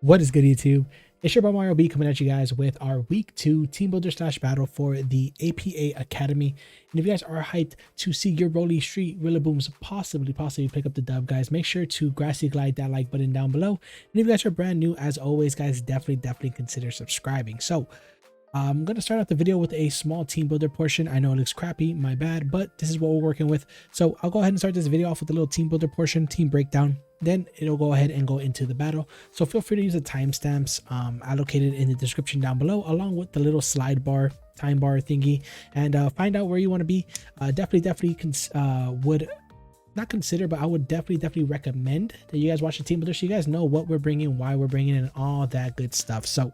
What is good, YouTube? It's your boy MarioBee coming at you guys with our week 2 team builder slash battle for the APA Academy. And if you guys are hyped to see your Rolly Street Rillabooms possibly pick up the dub, guys, make sure to grassy glide that like button down below. And if you guys are brand new, as always, guys, definitely consider subscribing. So I'm going to start off the video with a small team builder portion. I know it looks crappy, my bad, but this is what we're working with. So I'll go ahead and start this video off with a little team builder portion, team breakdown. Then it'll go ahead and go into the battle. So feel free to use the timestamps allocated in the description down below, along with the little slide bar, time bar thingy, and find out where you want to be. Definitely would not consider, but I would definitely recommend that you guys watch the team builder so you guys know what we're bringing, why we're bringing, and all that good stuff. So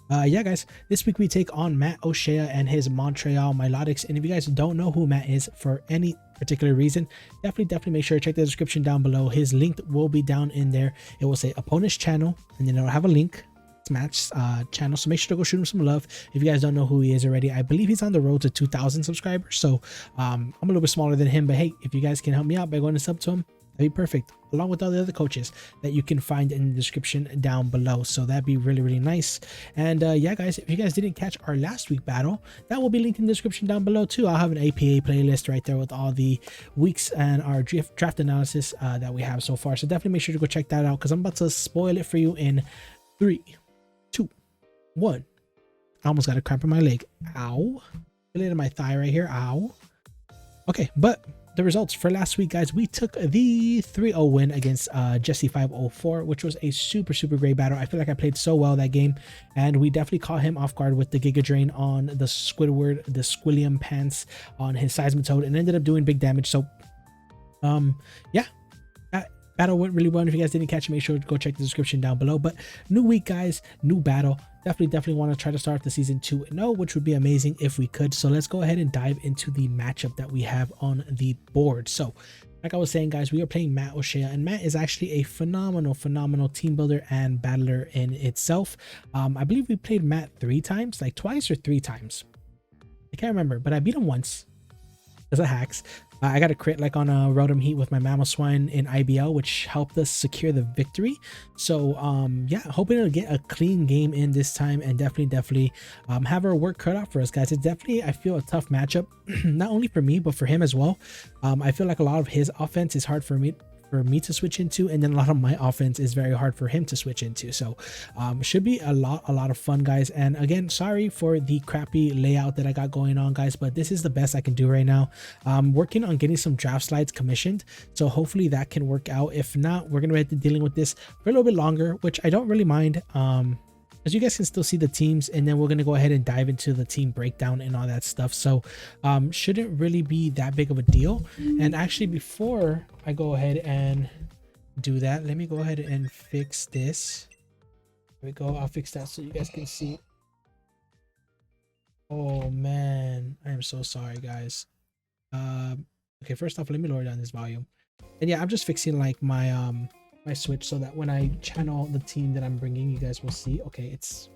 yeah, guys, this week we take on MattOshea and his Montreal Milotics. And if you guys don't know who Matt is for any particular reason, definitely make sure to check the description down below. His link will be down in there. It will say opponent's channel, and then it'll have a link to Matt's channel. So make sure to go shoot him some love. If you guys don't know who he is already, I believe he's on the road to 2,000 subscribers. So I'm a little bit smaller than him, but hey, if you guys can help me out by going to sub to him, that'd be perfect, along with all the other coaches that you can find in the description down below. So that'd be really nice. And yeah, guys, if you guys didn't catch our last week battle, that will be linked in the description down below too. I'll have an APA playlist right there with all the weeks and our draft analysis that we have so far. So definitely make sure to go check that out, because I'm about to spoil it for you in 3, 2, 1. I almost got a cramp in my leg. Ow. Feel it in my thigh right here. Ow. Okay, but the results for last week, guys, we took the 3-0 win against Jesse504, which was a super great battle. I feel like I played so well that game, and we definitely caught him off guard with the Giga Drain on the Squidward, the Squilliam Pants on his Seismitoad, and ended up doing big damage. So yeah, that battle went really well. And if you guys didn't catch it, make sure to go check the description down below. But new week, guys, new battle. Definitely want to try to start the season 2-0, which would be amazing if we could. So let's go ahead and dive into the matchup that we have on the board. So like I was saying, guys, we are playing MattOshea, and Matt is actually a phenomenal team builder and battler in itself. I believe we played Matt 3 times, like twice or 3 times. I can't remember, but I beat him once as a hacks. I got a crit like on a Rotom Heat with my Mamoswine in IBL, which helped us secure the victory. So yeah, hoping to get a clean game in this time, and definitely have our work cut out for us, guys. It's definitely, I feel, a tough matchup, not only for me but for him as well. I feel like a lot of his offense is hard for me to switch into, and then a lot of my offense is very hard for him to switch into. So should be a lot of fun, guys. And again, sorry for the crappy layout that I got going on, guys, but this is the best I can do right now. I'm working on getting some draft slides commissioned, so hopefully that can work out. If not, we're gonna be dealing with this for a little bit longer, which I don't really mind, as you guys can still see the teams, and then we're going to go ahead and dive into the team breakdown and all that stuff. So shouldn't really be that big of a deal. And actually, before I go ahead and do that, let me go ahead and fix this. There we go. I'll fix that so you guys can see. Oh man, I am so sorry, guys. Okay, first off, let me lower down this volume. And yeah, I'm just fixing like my my switch so that when I channel the team that I'm bringing, you guys will see. Okay, it's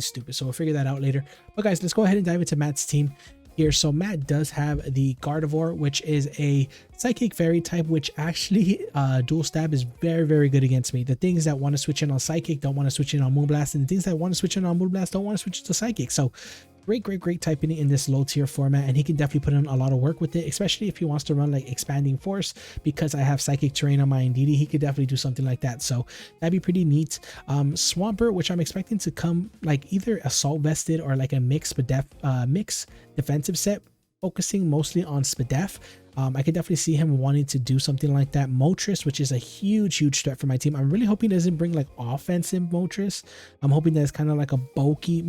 stupid, so we'll figure that out later. But guys, let's go ahead and dive into Matt's team here. So Matt does have the Gardevoir, which is a Psychic Fairy type, which actually dual stab is very good against me. The things that want to switch in on Psychic don't want to switch in on Moonblast, and the things that want to switch in on Moonblast don't want to switch to Psychic. So great typing in this low tier format, and he can definitely put in a lot of work with it, especially if he wants to run like Expanding Force. Because I have Psychic Terrain on my Indeedee, he could definitely do something like that. So that'd be pretty neat. Swampert, which I'm expecting to come like either Assault Vested or like a mix defensive set, focusing mostly on Spadef. I could definitely see him wanting to do something like that. Moltres, which is a huge threat for my team. I'm really hoping he doesn't bring like offensive Moltres. I'm hoping that it's kind of like a bulky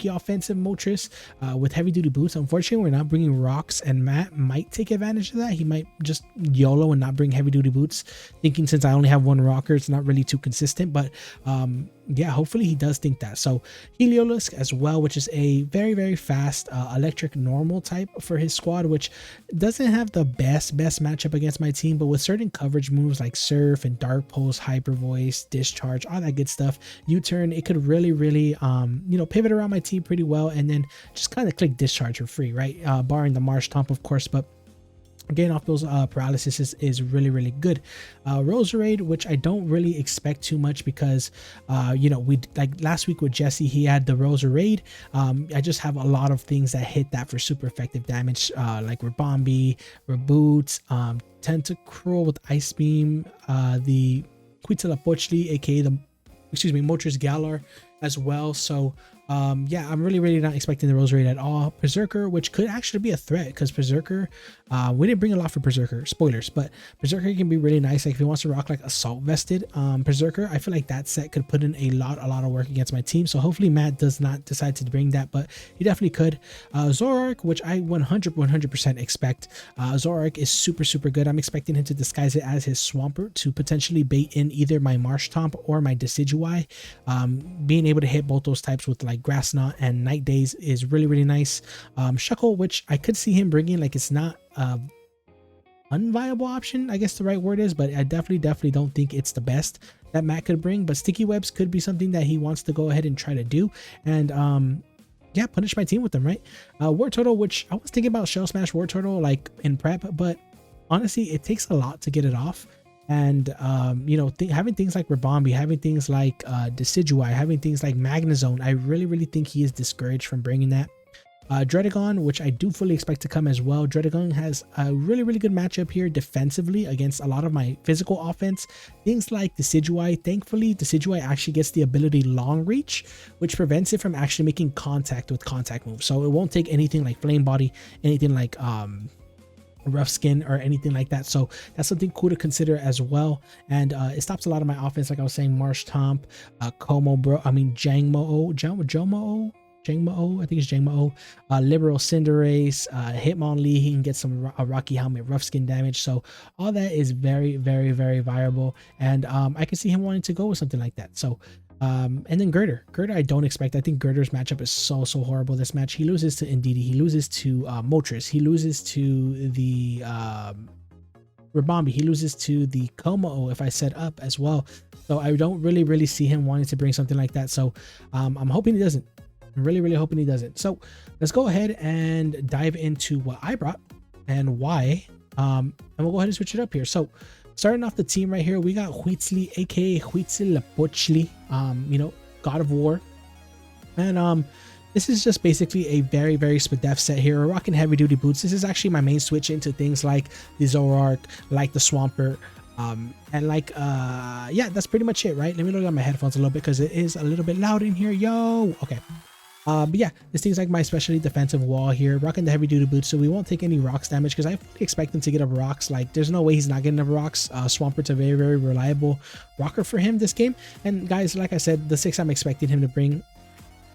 offensive Moltres with heavy duty boots. Unfortunately, we're not bringing rocks, and Matt might take advantage of that. He might just YOLO and not bring heavy duty boots, thinking since I only have 1 rocker, it's not really too consistent. But yeah, hopefully he does think that. So Heliolisk as well, which is a very fast electric normal type for his squad, which doesn't have the best matchup against my team, but with certain coverage moves like Surf and Dark Pulse, Hyper Voice, Discharge, all that good stuff, U-turn, it could really you know, pivot around my team pretty well, and then just kind of click Discharge for free, right? Barring the Marsh Tomp, of course. But getting off those paralysis is really good. Roserade, which I don't really expect too much because you know, we like last week with Jesse, he had the Roserade. I just have a lot of things that hit that for super effective damage, like Ribombee, Reboots, Tentacruel with Ice Beam, the Huitzilopochtli, aka the Moltres Galar as well. So yeah, I'm really not expecting the Roserade at all. Berserker, which could actually be a threat because Berserker, we didn't bring a lot for Berserker, spoilers, but Berserker can be really nice. Like if he wants to rock like Assault Vested Berserker, I feel like that set could put in a lot of work against my team. So hopefully Matt does not decide to bring that, but he definitely could. Zoroark, which I 100% expect. Zoroark is super good. I'm expecting him to disguise it as his Swampert to potentially bait in either my Marshtomp or my Decidueye. Being able to hit both those types with like Grass Knot and Night Days is really nice. Shuckle, which I could see him bringing, like it's not unviable option, I guess the right word is, but I definitely don't think it's the best that Matt could bring. But Sticky Webs could be something that he wants to go ahead and try to do, and yeah, punish my team with them, right? Wartortle, which I was thinking about Shell Smash Wartortle like in prep, but honestly it takes a lot to get it off. And you know, having things like Ribombee, having things like Decidueye, having things like Magnezone, I really think he is discouraged from bringing that. Dredagon, which I do fully expect to come as well. Dredagon has a really good matchup here defensively against a lot of my physical offense. Things like Decidueye, thankfully Decidueye actually gets the ability Long Reach, which prevents it from actually making contact with contact moves. So it won't take anything like Flame Body, anything like Rough Skin or anything like that. So that's something cool to consider as well. And it stops a lot of my offense, like I was saying, Marshtomp, Jangmo-O, I think it's Jangmo-O, Liberal Cinderace, Hitmonlee, he can get some Rocky Helmet rough skin damage. So all that is very viable, and I can see him wanting to go with something like that. So and then Girder I don't expect. I think Girder's matchup is so horrible this match. He loses to Indeedee, he loses to Moltres, he loses to the Ribombee, he loses to the Como if I set up as well. So I don't really see him wanting to bring something like that. So I'm hoping he doesn't. I'm really hoping he doesn't. So let's go ahead and dive into what I brought and why, and we'll go ahead and switch it up here. So starting off the team right here, we got Huitzli, aka Huitzilopochtli, you know, God of War, and this is just basically a very SPTHax set here. We're rocking heavy duty boots. This is actually my main switch into things like the Zoroark, like the Swampert, and like yeah, that's pretty much it, right? Let me look at my headphones a little bit because it is a little bit loud in here. Yo, okay. But yeah, this thing's like my specialty defensive wall here, rocking the heavy duty boots, so we won't take any rocks damage because I fully expect him to get up rocks. Like there's no way he's not getting up rocks. Swampert's a very reliable rocker for him this game. And guys, like I said, the 6 I'm expecting him to bring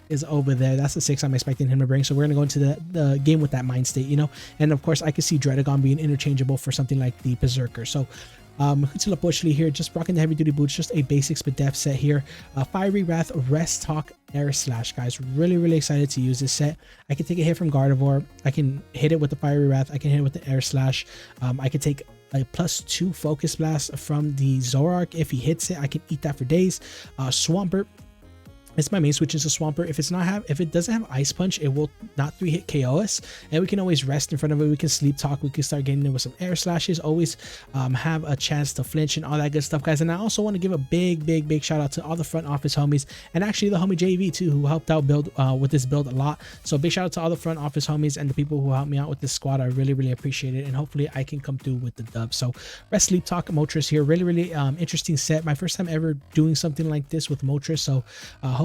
is over there. That's the 6 I'm expecting him to bring. So we're gonna go into the game with that mind state, you know. And of course I could see Dredagon being interchangeable for something like the Berserker. So Huitzilopochtli here, just rocking the heavy duty boots, just a basic SPTHax set here. Fiery Wrath, Rest Talk, Air Slash, guys. Really excited to use this set. I can take a hit from Gardevoir, I can hit it with the Fiery Wrath, I can hit it with the Air Slash, I can take a +2 Focus Blast from the Zoroark. If he hits it, I can eat that for days. Swampert, it's my main switch into Swampert. If it doesn't have Ice Punch, it will not 3-hit KO us, and we can always rest in front of it. We can Sleep Talk, we can start getting in with some Air Slashes, always have a chance to flinch and all that good stuff, guys. And I also want to give a big shout out to all the front office homies, and actually the homie JV too, who helped out build with this build a lot. So big shout out to all the front office homies and the people who helped me out with this squad. I really appreciate it, and hopefully I can come through with the dub. So Rest, Sleep Talk, Moltres here, really interesting set. My first time ever doing something like this with Moltres, so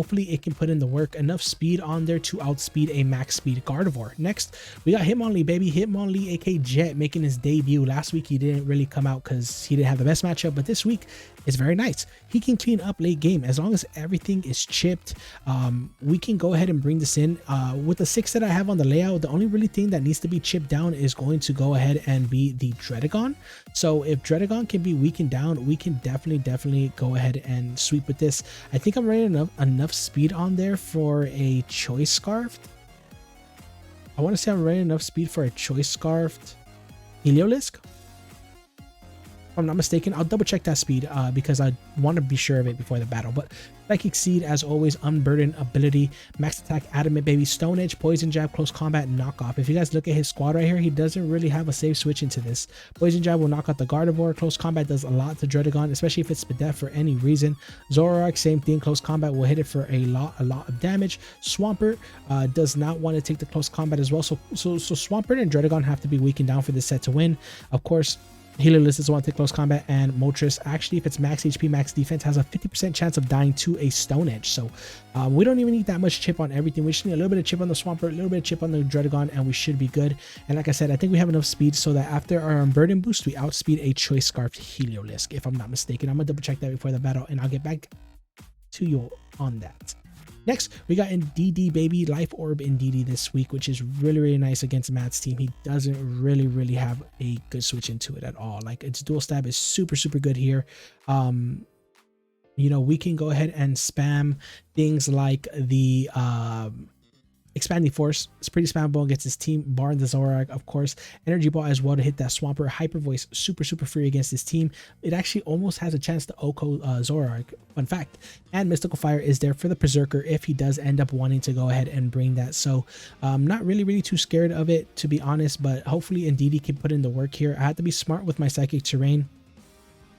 hopefully it can put in the work. Enough speed on there to outspeed a max speed Gardevoir. Next, we got Hitmonlee, baby. Hitmonlee, aka Jet, making his debut. Last week he didn't really come out because he didn't have the best matchup, but this week is very nice. He can clean up late game as long as everything is chipped. We can go ahead and bring this in with the 6 that I have on the layout. The only really thing that needs to be chipped down is going to go ahead and be the Dredagon. So if Dredagon can be weakened down, we can definitely go ahead and sweep with this. I think I'm running enough speed on there for a Choice Scarf. I want to say I'm running enough speed for a Choice Scarfed Heliolisk. if I'm not mistaken. I'll double check that speed because I want to be sure of it before the battle. But Psychic Seed, as always, Unburden ability, Max Attack, Adamant Baby, Stone Edge, Poison Jab, Close Combat, Knockoff. If you guys look at his squad right here, he doesn't really have a safe switch into this. Poison Jab will knock out the Gardevoir. Close Combat does a lot to Dredagon, especially if it's Spadef for any reason. Zoroark, same thing. Close Combat will hit it for a lot of damage. Swampert does not want to take the Close Combat as well. So Swampert and Dredagon have to be weakened down for this set to win. Of course, Heliolisk doesn't want to take close combat, and Moltres, actually, if it's max HP, max defense, has a 50% chance of dying to a Stone Edge. So we don't even need that much chip on everything. We just need a little bit of chip on the Swampert, a little bit of chip on the Dredagon, and we should be good. And like I said, I think we have enough speed so that after our Unburden boost, we outspeed a Choice Scarf Heliolisk, if I'm not mistaken. I'm going to double check that before the battle, and I'll get back to you on that. Next, we got Indeedee, baby, Life Orb Indeedee this week, which is really nice against Matt's team. He doesn't really have a good switch into it at all. Like, its dual stab is super good here. You know, we can go ahead and spam things like the Expanding Force. It's pretty spammable against his team, barring the Zoroark, of course. Energy Ball as well to hit that Swampert. Hyper Voice, super free against his team. It actually almost has a chance to OHKO Zoroark, fun fact. And Mystical Fire is there for the Berserker if he does end up wanting to go ahead and bring that. So not really too scared of it, to be honest, but hopefully Indeedee can put in the work here. I have to be smart with my Psychic Terrain,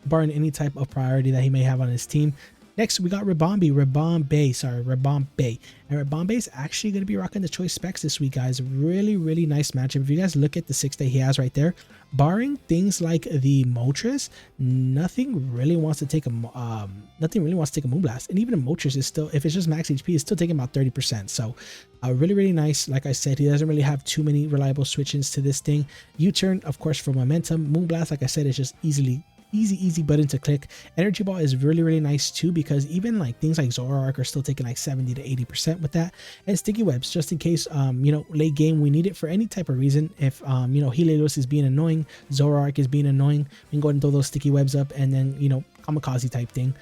barring any type of priority that he may have on his team. Next, we got Ribombay. And Ribombay is actually going to be rocking the choice specs this week, guys. Really nice matchup. If you guys look at the 6 that he has right there, barring things like the Moltres, nothing really wants to take a Moonblast. And even a Moltres is still, if it's just max HP, it's still taking about 30%. So really nice. Like I said, he doesn't really have too many reliable switch-ins to this thing. U-turn, of course, for momentum. Moonblast, like I said, is just easy button to click. Energy Ball is really nice too, because even like things like Zoroark are still taking like 70 to 80% with that. And Sticky Webs, just in case you know, late game we need it for any type of reason. If you know, Heliolisk is being annoying, Zoroark is being annoying, we can go ahead and throw those Sticky Webs up, and then, you know, kamikaze type thing.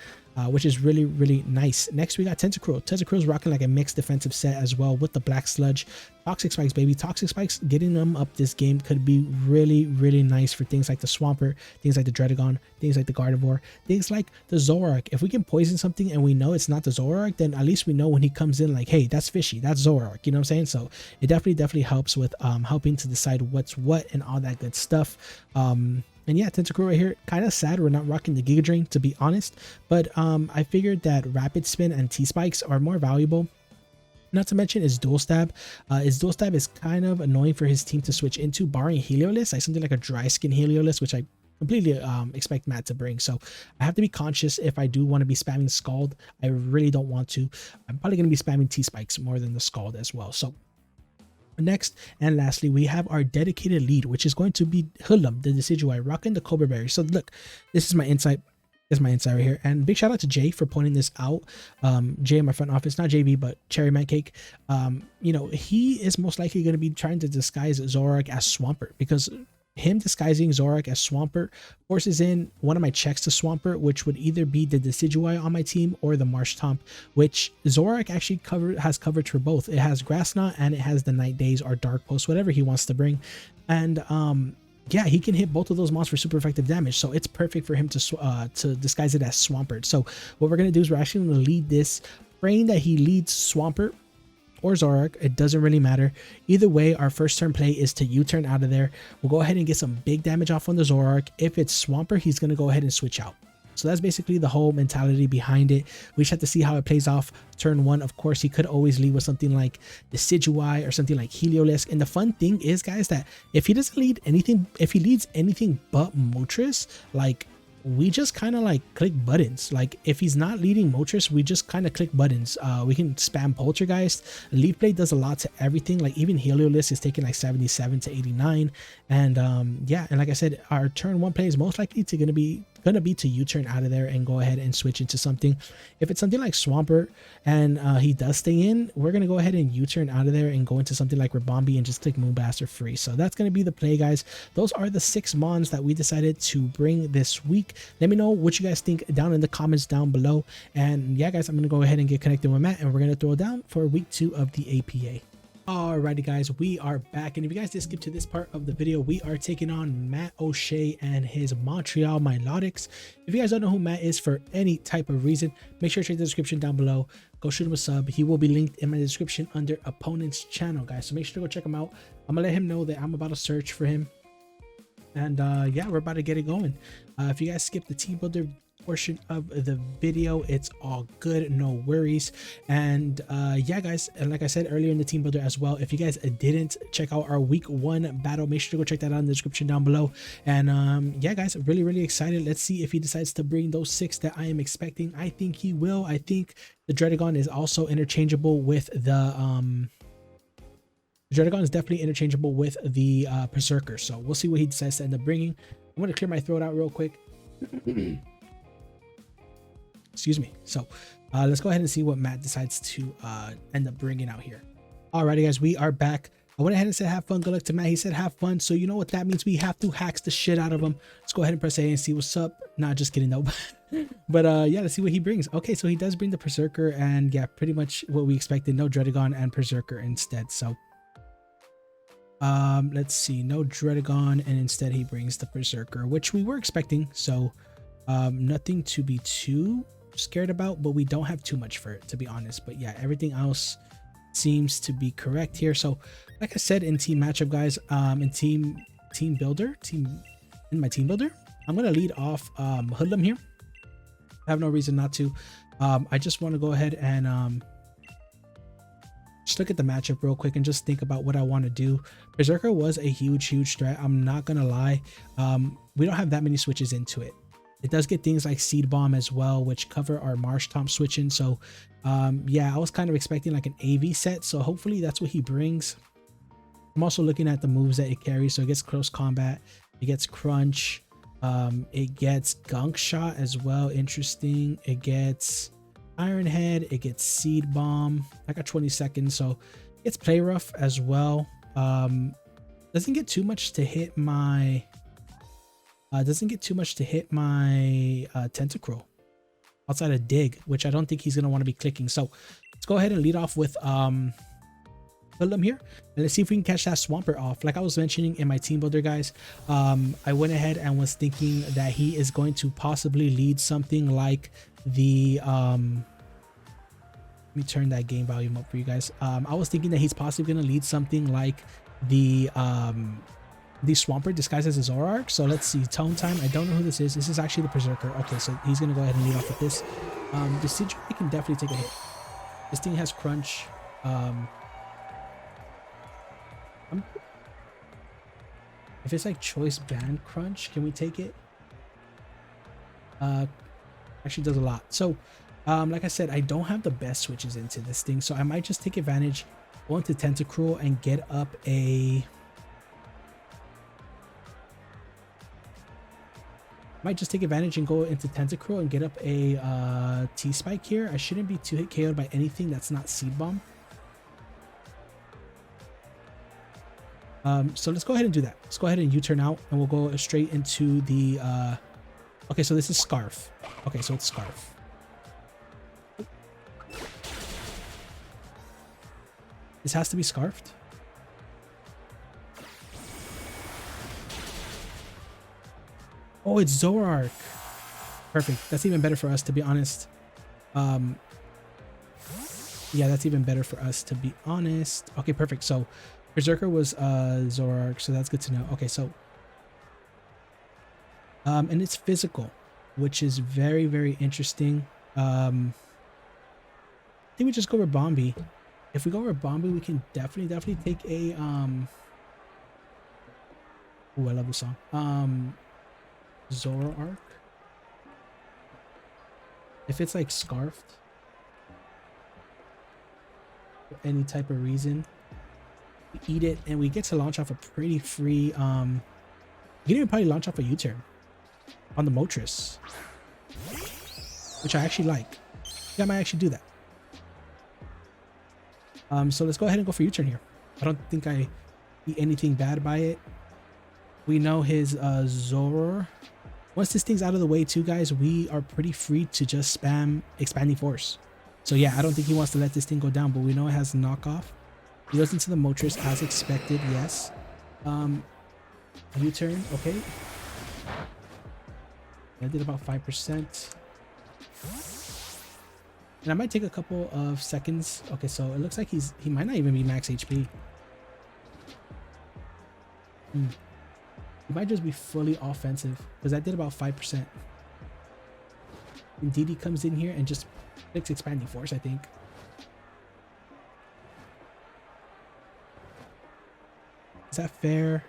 Which is really nice. Next, we got Tentacruel. Tentacruel is rocking like a mixed defensive set as well with the Black Sludge. Toxic Spikes, baby. Toxic Spikes, getting them up this game could be really nice for things like the Swampert, things like the Dredagon, things like the Gardevoir, things like the Zoroark. If we can poison something and we know it's not the Zoroark, then at least we know when he comes in, like, hey, that's fishy, that's Zoroark, you know what I'm saying? So it definitely helps with helping to decide what's what and all that good stuff. And yeah, Tentacruel right here, kind of sad we're not rocking the Giga Drain, to be honest. But I figured that Rapid Spin and T-Spikes are more valuable. Not to mention his Dual Stab. His Dual Stab is kind of annoying for his team to switch into, barring Heliolisk, like something like a Dry Skin Heliolisk, which I completely expect Matt to bring. So I have to be conscious if I do want to be spamming Scald. I really don't want to. I'm probably going to be spamming T-Spikes more than the Scald as well. So next and lastly, we have our dedicated lead, which is going to be Hulum, the Decidueye, rocking the Cobra Berry. So look, this is my insight. This is my insight right here. And big shout out to Jay for pointing this out. Jay in my front office, not JB, but Cherry Man Cake. You know, he is most likely going to be trying to disguise Zoroark as Swampert, because him disguising Zoroark as Swampert forces in one of my checks to Swampert, which would either be the Decidueye on my team or the Marshtomp, which Zoroark actually has coverage for both. It has Grass Knot and it has the Night Daze or Dark Pulse, whatever he wants to bring. And yeah, he can hit both of those mons for super effective damage, so it's perfect for him to disguise it as Swampert. So what we're going to do is we're actually going to lead this, praying that he leads Swampert or Zoroark. It doesn't really matter. Either way, our first turn play is to U-turn out of there. We'll go ahead and get some big damage off on the Zoroark. If it's Swampert, he's going to go ahead and switch out. So that's basically the whole mentality behind it. We just have to see how it plays off turn one. Of course, he could always lead with something like Decidueye or something like Heliolisk. And the fun thing is, guys, that if he doesn't lead anything, if he leads anything but Moltres, like, we just kind of like click buttons. Like, if he's not leading Moltres, we just kind of click buttons. We can spam Poltergeist. Leaf Blade does a lot to everything. Like, even Heliolisk is taking like 77 to 89. And yeah, and like I said, our turn one play is most likely to gonna be to U-turn out of there and go ahead and switch into something. If it's something like Swampert and he does stay in, we're gonna go ahead and U-turn out of there and go into something like Ribombay and just click Moonblast for free. So that's gonna be the play, guys. Those are the 6 mons that we decided to bring this week. Let me know what you guys think down in the comments down below. And yeah, guys, I'm gonna go ahead and get connected with Matt, and we're gonna throw down for week 2 of the APA. Alrighty guys, we are back, and if you guys did skip to this part of the video, we are taking on MattOshea and his Montreal Milotics. If you guys don't know who Matt is for any type of reason, make sure to check the description down below. Go shoot him a sub. He will be linked in my description under opponent's channel, guys, so make sure to go check him out. I'm gonna let him know that I'm about to search for him, and yeah, we're about to get it going. If you guys skip the team builder portion of the video, it's all good, no worries. And yeah guys, and like I said earlier in the team builder as well, if you guys didn't check out our week 1 battle, make sure to go check that out in the description down below. And yeah guys, really excited. Let's see if he decides to bring those 6 that I am expecting. I think he will. I think the Dredagon is also interchangeable with the Dredagon is definitely interchangeable with the Berserker, so we'll see what he decides to end up bringing. I'm going to clear my throat out real quick. Excuse me. So let's go ahead and see what Matt decides to end up bringing out here. Alrighty guys, we are back. I went ahead and said have fun. Good luck to Matt. He said have fun, so you know what that means. We have to hacks the shit out of him. Let's go ahead and press A and see what's up. Nah, just kidding though. But yeah, let's see what he brings. Okay, so he does bring the Berserker, and yeah, pretty much what we expected. No Dredagon and Berserker instead. So let's see, no Dredagon, and instead he brings the Berserker, which we were expecting. So nothing to be too scared about, but we don't have too much for it, to be honest. But yeah, everything else seems to be correct here. So like I said, in team matchup guys, in team builder, in my team builder, I'm gonna lead off Hoodlum here. I have no reason not to. I just want to go ahead and just look at the matchup real quick and just think about what I want to do. Berserker was a huge threat, I'm not gonna lie. We don't have that many switches into it. It does get things like Seed Bomb as well, which cover our Marsh Tomp switching. So yeah, I was kind of expecting like an AV set, so hopefully that's what he brings. I'm also looking at the moves that it carries. So it gets Close Combat, it gets Crunch, it gets Gunk Shot as well, interesting. It gets Iron Head, it gets Seed Bomb. I got 20 seconds, so it's Play Rough as well. Doesn't get too much to hit my Tentacruel outside of Dig, which I don't think he's gonna want to be clicking. So let's go ahead and lead off with Hoodlum here, and let's see if we can catch that Swampert off. Like I was mentioning in my team builder guys, I went ahead and was thinking that he is going to possibly lead something like the let me turn that game volume up for you guys. I was thinking that he's possibly going to lead something like the Swampert disguised as a Zoroark. So let's see, Tone Time. I don't know who this is. This is actually the Berserker. Okay, so he's going to go ahead and lead off with this. The Sidra can definitely take a hit. This thing has Crunch. If it's like Choice Band Crunch, can we take it? Actually does a lot. So like I said, I don't have the best switches into this thing, so I might just take advantage, go into Tentacruel and get up a Tentacruel and get up a T-Spike here. I shouldn't be too hit KO'd by anything that's not Seed Bomb. So let's go ahead and do that. Let's go ahead and U-turn out, and we'll go straight into the okay, so this is Scarf. Okay, so it's Scarf. This has to be Scarfed. Oh, it's Zoroark. Perfect. That's even better for us, to be honest. Yeah, that's even better for us, to be honest. Okay, perfect. So Berserker was Zoroark, so that's good to know. Okay, so and it's physical, which is very interesting. I think we just go Rabombi. If we go Rabombi, we can definitely take a oh, I love the song. Zoroark. If it's like Scarfed for any type of reason, we eat it and we get to launch off a pretty free we can even probably launch off a U-turn on the Moltres, which I actually like. Yeah, I might actually do that. So let's go ahead and go for U-turn here. I don't think I eat anything bad by it. We know his Zoroark. Once this thing's out of the way too, guys, we are pretty free to just spam Expanding Force. So yeah, I don't think he wants to let this thing go down, but we know it has knockoff. He goes into the Moltres as expected, yes. U-turn, okay. I did about 5%. And I might take a couple of seconds. Okay, so it looks like he might not even be max HP. He might just be fully offensive because I did about 5%. And DD comes in here and just clicks Expanding Force, I think. Is that fair?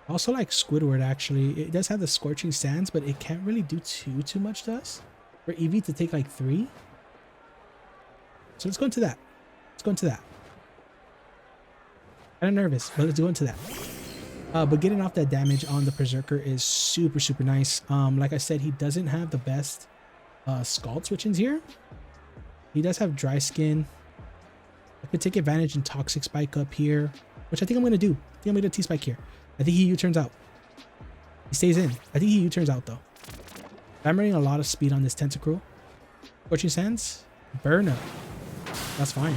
I also like Squidward, actually. It does have the Scorching Sands, but it can't really do too much to us. For Eevee to take like 3. So let's go into that. Let's go into that. Kind of nervous, but let's go into that. But getting off that damage on the Berserker is super nice. Like I said, he doesn't have the best Scald switch-ins here. He does have Dry Skin. I could take advantage and Toxic Spike up here, which I think I'm going to do. I think I'm going to T-Spike here. I think he U-turns out. He stays in. I think he U-turns out though. I'm running a lot of speed on this Tentacruel. Scorching Sands. Burn up. That's fine.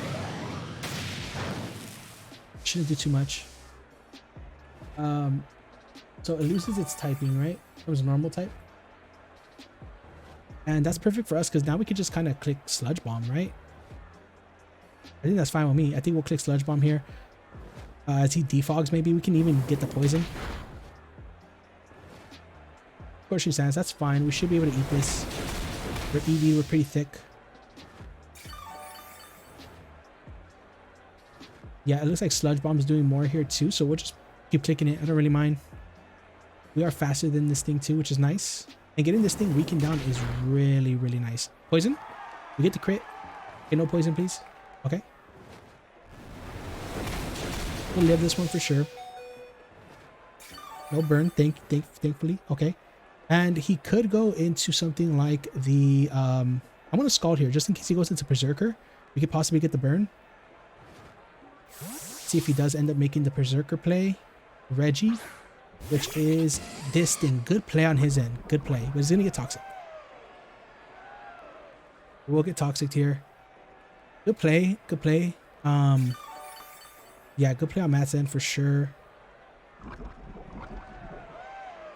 Shouldn't do too much. So it loses its typing, right? It was normal type. And that's perfect for us because now we can just kind of click Sludge Bomb, right? I think that's fine with me. I think we'll click Sludge Bomb here. As he defogs, maybe we can even get the poison. Scorching Sands, that's fine. We should be able to eat this. For Eevee, we're pretty thick. Yeah, it looks like Sludge Bomb is doing more here too, so we'll just keep clicking it. I don't really mind. We are faster than this thing too, which is nice. And getting this thing weakened down is really nice. Poison? We get the crit. Okay, no poison, please. Okay. We'll live this one for sure. No burn, thankfully. Okay. And he could go into something like the... I'm going to Scald here, just in case he goes into Berserker. We could possibly get the burn. See if he does end up making the Berserker play. Reggie, which is this thing. Good play on his end. Good play. But he's going to get Toxic. We'll get Toxic here. Good play. Good play. Yeah, good play on Matt's end for sure.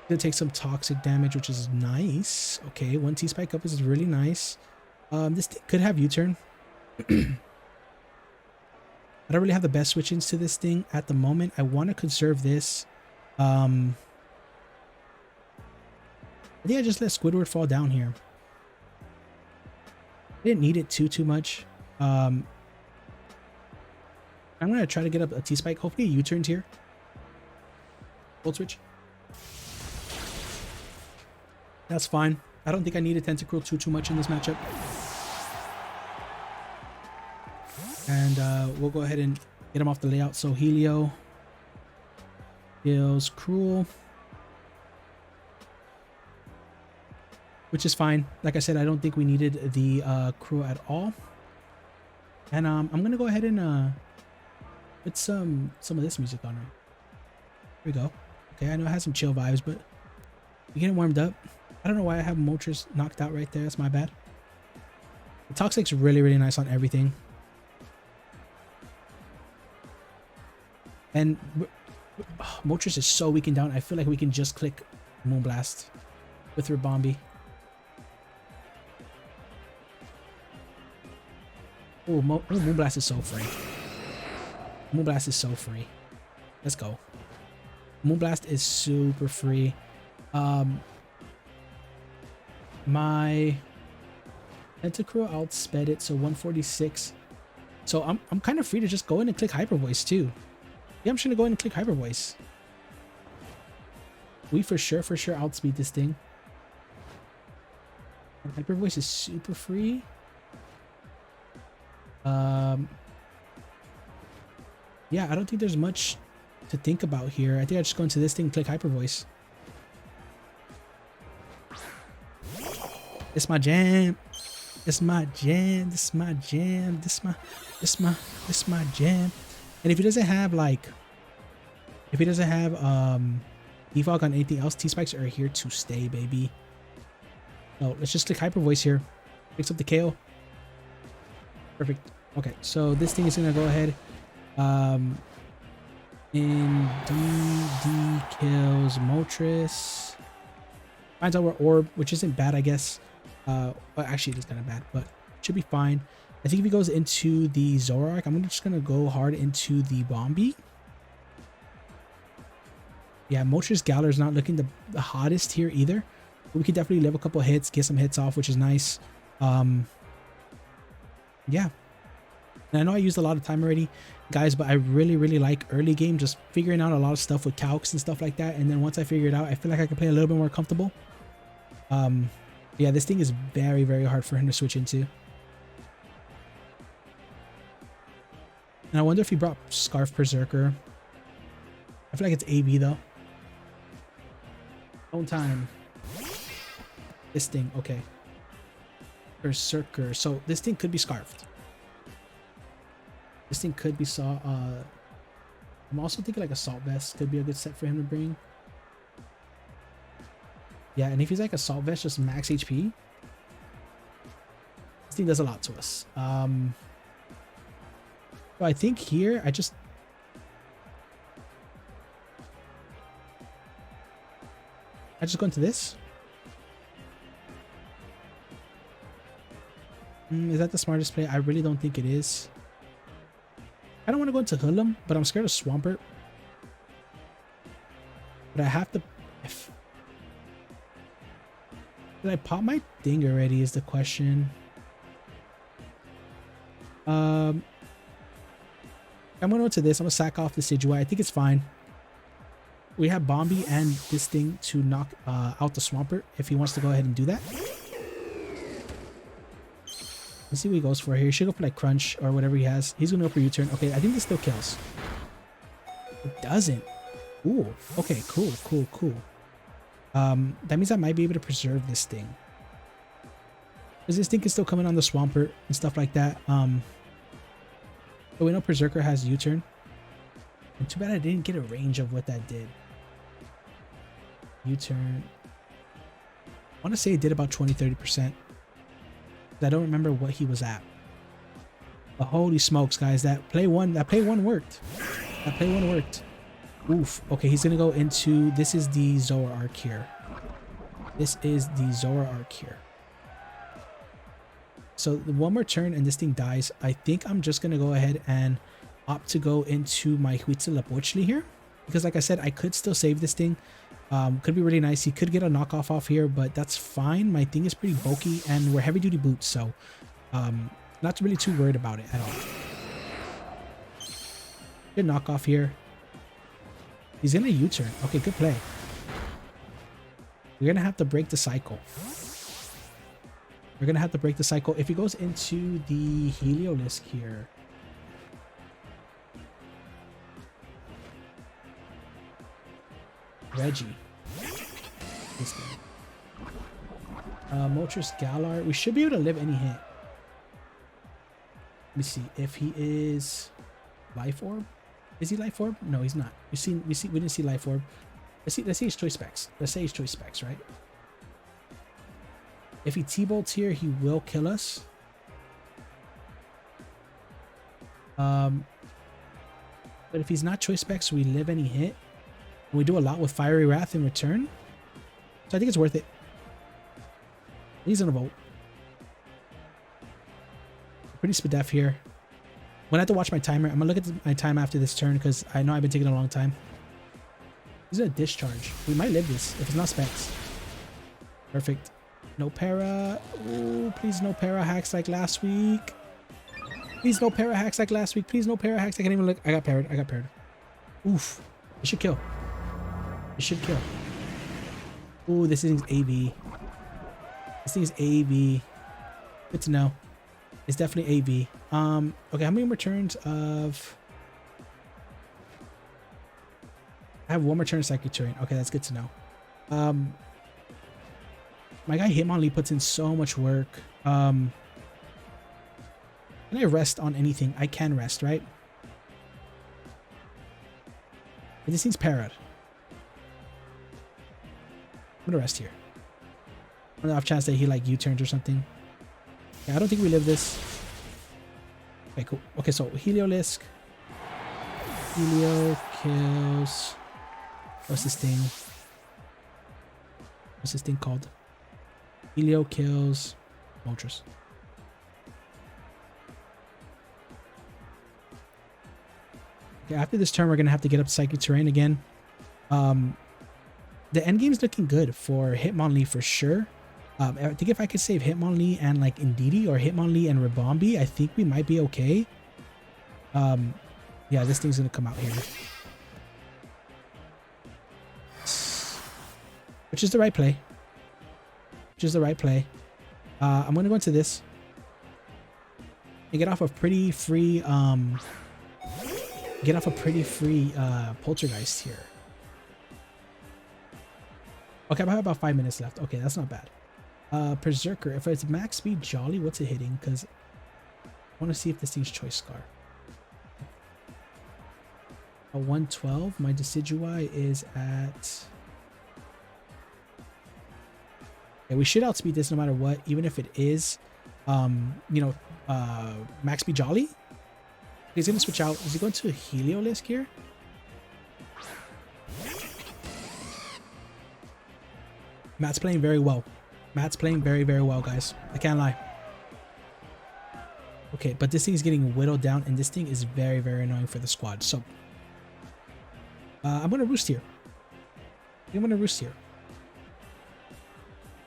Gonna take some Toxic damage, which is nice. Okay, 1 T-Spike up is really nice. This thing could have U-turn. I don't really have the best switch-ins to this thing at the moment. I want to conserve this. I think I just let Squidward fall down here. I didn't need it too much. I'm going to try to get up a T-Spike. Hopefully U-turns here. Hold switch. That's fine. I don't think I need a Tentacruel too much in this matchup. And we'll go ahead and get him off the layout. So Helio kills Cruel, which is fine. Like I said, I don't think we needed the Cruel at all. And I'm going to go ahead and... put some of this music on, right? Here we go. Okay, I know it has some chill vibes, but we're getting warmed up. I don't know why I have Moltres knocked out right there. That's my bad. The Toxic's really nice on everything. And Moltres is so weakened down. I feel like we can just click Moonblast with Ribombee. Oh, Moonblast is so free. Moonblast is so free. Let's go. Moonblast is super free. My Tentacruel outsped it, so 146. So I'm kind of free to just go in and click Hyper Voice too. Yeah, I'm just gonna go in and click Hyper Voice. We for sure outspeed this thing. And Hyper Voice is super free. Yeah, I don't think there's much to think about here. I think I just go into this thing and click Hyper Voice. It's my jam. It's my jam. This is my jam. This is my jam. And if he doesn't have defog on anything else, T-Spikes are here to stay, baby. So let's just click Hyper Voice here. Picks up the KO. Perfect. Okay, so this thing is gonna go ahead. In D kills Moltres. Finds our orb, which isn't bad, I guess. Well, actually, it is kind of bad, but should be fine. I think if he goes into the Zoroark, I'm just gonna go hard into the Bombi. Yeah, Moltres Galar is not looking the hottest here either. But we could definitely live a couple hits, get some hits off, which is nice. Yeah. And I know I used a lot of time already, guys, but I really like early game, just figuring out a lot of stuff with calcs and stuff like that. And then once I figure it out, I feel like I can play a little bit more comfortable. Yeah, this thing is very hard for him to switch into. And I wonder if he brought Scarf Berserker. I feel like it's AB though. Own time. This thing, okay. Berserker. So this thing could be scarfed. This thing could be I'm also thinking like Assault Vest could be a good set for him to bring. Yeah, and if he's like Assault Vest, just max HP. This thing does a lot to us. So I think here I just go into this. Is that the smartest play? I really don't think it is. I don't want to go into Hoodlum, but I'm scared of Swampert. But I have to... Did I pop my thing already is the question. I'm going to go to this. I'm going to sack off the Decidueye. I think it's fine. We have Bombi and this thing to knock out the Swampert if he wants to go ahead and do that. Let's see what he goes for here. He should go for like Crunch or whatever he has. He's going to go for U-turn. Okay, I think this still kills. It doesn't. Ooh, okay, cool. That means I might be able to preserve this thing. Because this thing is still coming on the Swampert and stuff like that. But we know Berserker has U-turn. And too bad I didn't get a range of what that did. U-turn. I want to say it did about 20-30%. I don't remember what he was at. But holy smokes, guys, that play one worked. That play one worked. Oof. Okay, he's gonna go into, this is the Zoroark here. So one more turn and this thing dies. I think I'm just gonna go ahead and opt to go into my Huitzilopochtli here, because like I said, I could still save this thing. Could be really nice. He could get a knockoff off here, but that's fine. My thing is pretty bulky and we're heavy duty boots, so not really too worried about it at all. Good knockoff here. He's gonna U-turn. Okay, good play. We're gonna have to break the cycle. If he goes into the Heliolisk here, Reggie. This thing. Moltres Galar. We should be able to live any hit. Let me see if he is Life Orb. Is he Life Orb? No, he's not. We didn't see Life Orb. Let's see his choice specs. Let's say his choice specs, right? If he T-bolts here, he will kill us. But if he's not choice specs, we live any hit. And we do a lot with Fiery Wrath in return. So I think it's worth it. He's gonna vote. Pretty Spadef here. I'm gonna have to watch my timer. I'm gonna look at my time after this turn because I know I've been taking a long time. He's gonna discharge. We might live this if it's not specs. Perfect. No para. Ooh, please no para hacks like last week. Please no para hacks like last week. Please no para hacks. I can't even look. I got parried. Oof. It should kill. Ooh, this thing's AV. Good to know. It's definitely AV. Okay, how many more turns of... I have one more turn of Psychic Terrain. Okay, that's good to know. My guy Hitmonlee puts in so much work. Can I rest on anything? I can rest, right? But this thing's parried. I'm gonna rest here. On the off chance that he like U-turns or something. Yeah, I don't think we live this. Okay, cool. Okay, so Heliolisk. Helio kills. What's this thing? What's this thing called? Helio kills Moltres. Okay, after this turn, we're gonna have to get up Psychic Terrain again. The end game's looking good for Hitmonlee for sure. I think if I could save Hitmonlee and like Indeedee or Hitmonlee and Ribombee, I think we might be okay. Yeah, this thing's gonna come out here. Which is the right play. Which is the right play. I'm gonna go into this and get off a pretty free Poltergeist here. Okay, I have about 5 minutes left. Okay, that's not bad. Berserker, if it's max speed Jolly, what's it hitting? Because I want to see if this thing's Choice Scar. A 112. My Decidueye is at... Yeah, we should outspeed this no matter what, even if it is, you know, max speed Jolly. He's going to switch out. Is he going to a Heliolisk here? Matt's playing very well. Matt's playing very, very well, guys. I can't lie. Okay, but this thing is getting whittled down, and this thing is very, very annoying for the squad. So, I'm going to roost here. I'm going to roost here.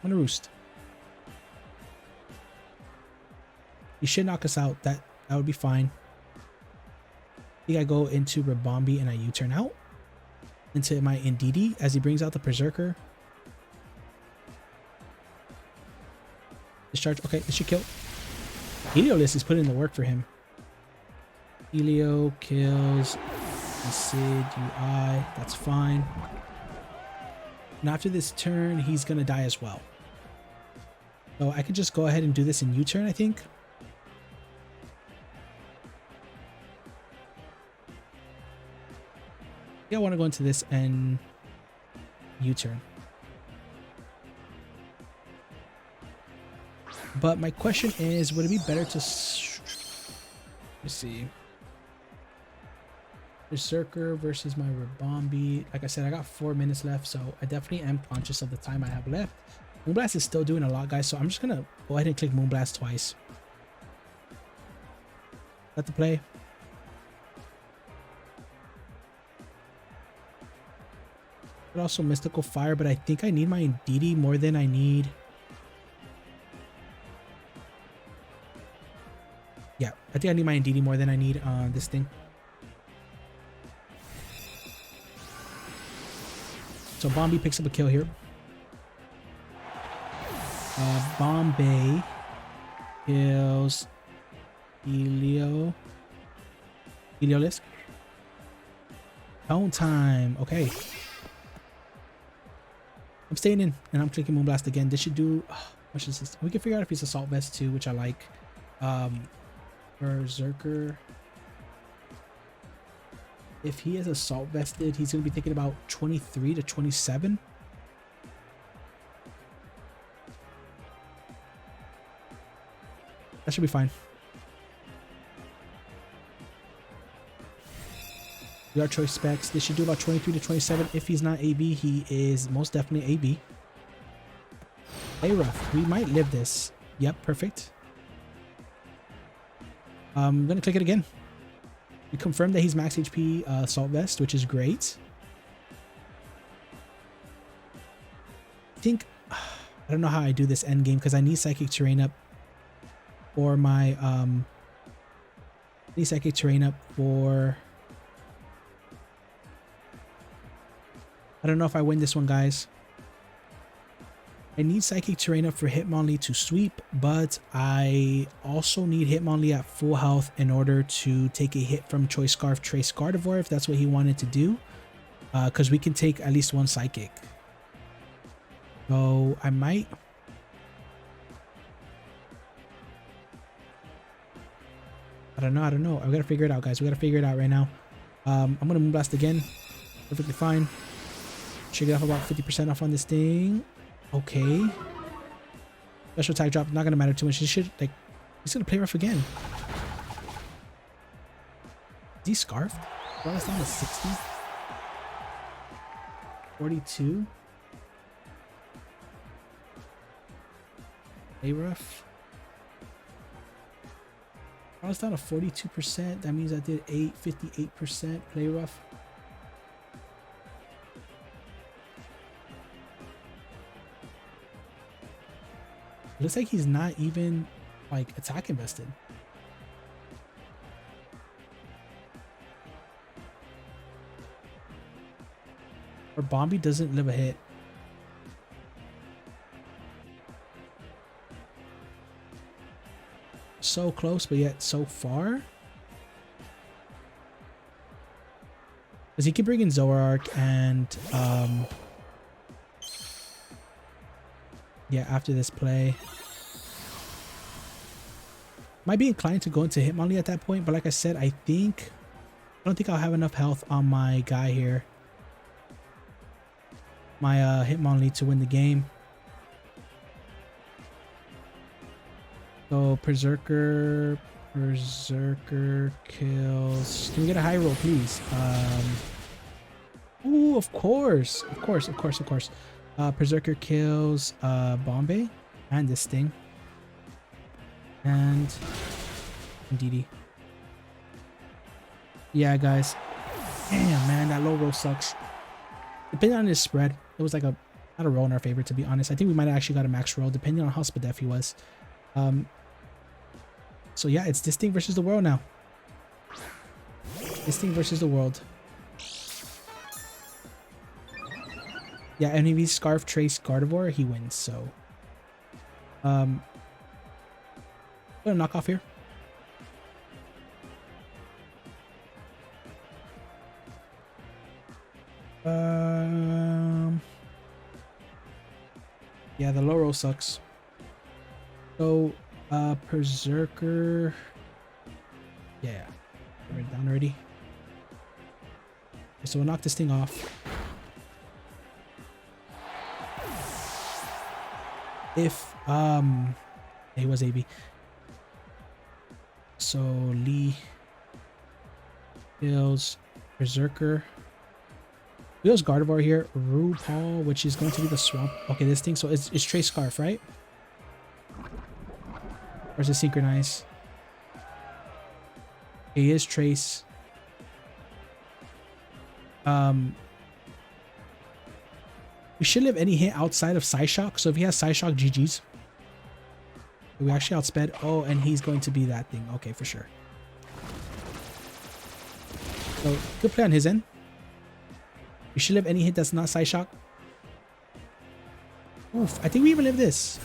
I'm going to roost. He should knock us out. That would be fine. I think I go into Ribombee and I U-turn out. Into my Indeedee as he brings out the Berserker. Discharge. Okay, this should kill. Heliolisk is putting in the work for him. Helio kills Decidueye. That's fine. And after this turn, he's going to die as well. So I could just go ahead and do this in U-turn, I think. Yeah, I want to go into this and U-turn. But my question is, would it be better to... Let's see. Berserker versus my Ribombee. Like I said, I got 4 minutes left, so I definitely am conscious of the time I have left. Moonblast is still doing a lot, guys, so I'm just going to go ahead and click Moonblast twice. Let the play. But also Mystical Fire, but I think I need my Indeedee more than I need... Yeah, I think I need my Indeedee more than I need this thing. So Bombay picks up a kill here. Bombay kills Heliolisk. Tone time. Okay. I'm staying in and I'm clicking Moonblast again. This should do... what is this? We can figure out if he's Assault Vest too, which I like. Berserker. If he is Assault Vested, he's going to be thinking about 23 to 27. That should be fine. We are choice specs. This should do about 23 to 27. If he's not AB, he is most definitely AB. Hey, rough. We might live this. Yep, perfect. I'm going to click it again. We confirmed that he's max HP Assault Vest, which is great. I think... I don't know how I do this end game because I need Psychic Terrain up for my... I need Psychic Terrain up for... I don't know if I win this one, guys. I need Psychic Terrain up for Hitmonlee to sweep, but I also need Hitmonlee at full health in order to take a hit from Choice Scarf Trace Gardevoir if that's what he wanted to do. Because we can take at least one Psychic. So I might... I don't know. I gotta figure it out, guys. We gotta figure it out right now. I'm gonna Moonblast again. Perfectly fine. Should get off about 50% off on this thing. Okay. Special attack drop, not gonna matter too much. He should, like, he's gonna play rough again. Is he scarfed? Brought us down to 60. 42. Play rough. Brought us down to 42%. That means I did 58% play rough. Looks like he's not even like attack invested. Or Bombi doesn't live a hit. So close, but yet so far. Because he can bring in Zoroark and yeah, after this play. Might be inclined to go into Hitmonlee at that point, but like I said, I don't think I'll have enough health on my guy here. My Hitmonlee to win the game. So Berserker kills. Can we get a high roll, please? Ooh, of course. Berserker kills Bombay and this thing. And Indeedee. Yeah, guys. Damn, man, that low roll sucks. Depending on his spread, it was like not a roll in our favor, to be honest. I think we might have actually got a max roll, depending on how SpDef he was. So yeah, it's this thing versus the world now. This thing versus the world. Yeah, and if he's Scarf, Trace, Gardevoir, he wins. So, I'm gonna knock off here. Yeah, the low roll sucks. So, Berserker. Yeah, we're down already. Okay, so we'll knock this thing off. If he was AB. So Lee kills Berserker. Wheels Gardevoir here. RuPaul, which is going to be the swamp. Okay, this thing. So it's Trace Scarf, right? Or is it Synchronize? He is Trace. We shouldn't have any hit outside of Psyshock. So if he has Psyshock, GG's. We actually outsped. Oh, and he's going to be that thing. Okay, for sure. So good play on his end. We should live any hit that's not Psyshock. Oof, I think we even live this.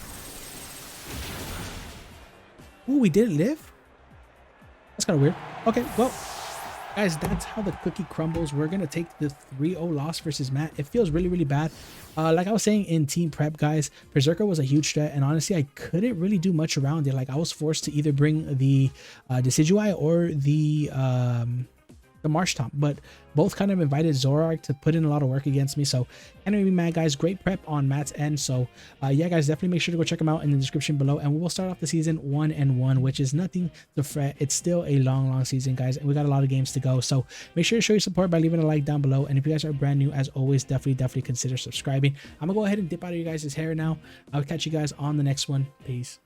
Ooh, we didn't live? That's kind of weird. Okay, well, guys, that's how the cookie crumbles. We're going to take the 3-0 loss versus Matt. It feels really, really bad. Like I was saying in team prep, guys, Berserker was a huge threat. And honestly, I couldn't really do much around it. Like, I was forced to either bring the Decidueye or the Marshtomp, but both kind of invited Zoroark to put in a lot of work against me. So can't really be mad, guys. Great prep on Matt's end. So yeah, guys, definitely make sure to go check them out in the description below, and we will start off the season 1-1, which is nothing to fret. It's still a long season, guys, and we got a lot of games to go. So make sure to show your support by leaving a like down below, and if you guys are brand new, as always, definitely consider subscribing. I'm gonna go ahead and dip out of you guys' hair now. I'll catch you guys on the next one. Peace.